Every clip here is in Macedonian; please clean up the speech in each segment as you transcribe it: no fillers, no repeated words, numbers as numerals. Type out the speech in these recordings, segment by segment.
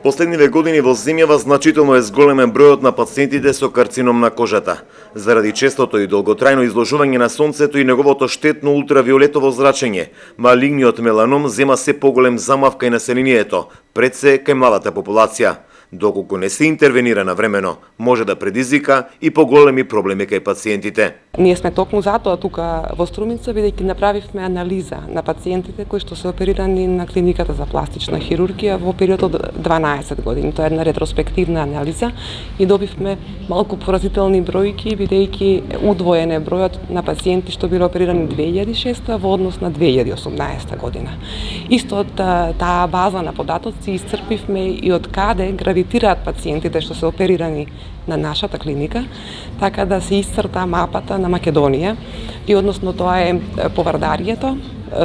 Последниве години во земјава значително е зголемен бројот на пациентите со карцином на кожата. Заради честото и долготрајно изложување на сонцето и неговото штетно ултравиолетово зрачење, малигниот меланом зема се поголем замав кај населението, пред се кај младата популација. Доколку не се интервенира навремено, може да предизвика и поголеми проблеми кај пациентите. Ние сме токму затоа тука во Струмица, бидејќи направивме анализа на пациентите кои што се оперирани на клиниката за пластична хирургија во период од 12 години. Тоа е една ретроспективна анализа и добивме малку поразителни бројки, бидејќи удвоен е бројот на пациенти што биле оперирани 2006 во однос на 2018 година. Исто од таа база на податоци исцрпивме и од каде гравитираат пациентите што се оперирани на нашата клиника, така да се исцрта мапата на Македонија и односно тоа е Повардарието,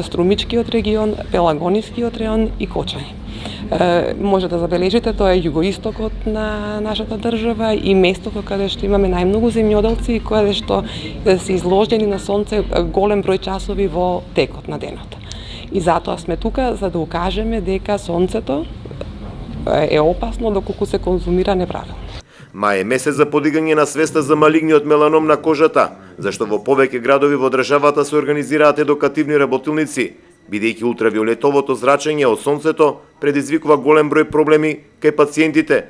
Струмичкиот регион, Пелагонискиот регион и Кочани. Може да забележите, тоа е југоистокот на нашата држава и местото каде што имаме најмногу земјоделци и каде што се изложени на сонце голем број часови во текот на денот. И затоа сме тука за да укажеме дека сонцето е опасно доколку се конзумира неправилно. Мај е месец за подигање на свеста за малигниот меланом на кожата, зашто во повеќе градови во државата се организираат едукативни работилници, бидејќи ултравиолетовото зрачење од сонцето предизвикува голем број проблеми кај пациентите.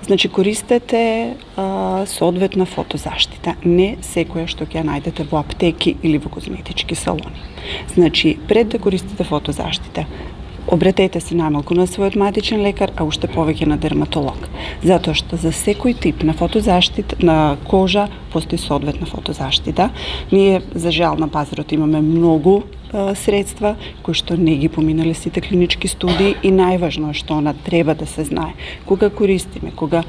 Значи, користете соодветна фотозаштита, не секоја што ќе ја најдете во аптеки или во козметички салони. Значи, пред да користите фотозаштита, обратете се најмалку на својот матичен лекар, а уште повеќе на дерматолог. Затоа што за секој тип на фотозаштита на кожа постои соодветна фотозаштита. Ние, за жал, на пазарот имаме многу средства кои што не ги поминале сите клинички студии и најважно е што она треба да се знае. Кога користиме, кога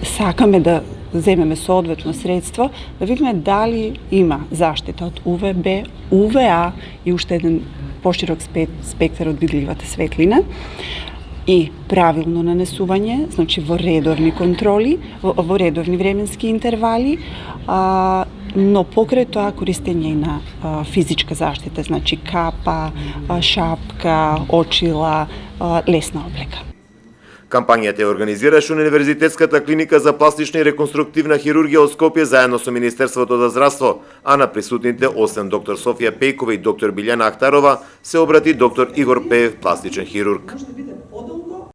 сакаме да земеме соодветно средство, да видиме дали има заштита од УВБ, УВА и уште еден поширок спектар од видливата светлина и правилно нанесување, значи во редовни контроли, во редовни временски интервали, но покрај тоа користење и на физичка заштита, значи капа, шапка, очила, лесна облека. Кампањата ја организираше Универзитетската клиника за пластична и реконструктивна хирургија од Скопје заедно со Министерството за здравство, а на присутните освен доктор Софија Пејкова и доктор Билјана Ахтарова се обрати доктор Игор Пеев, пластичен хирург.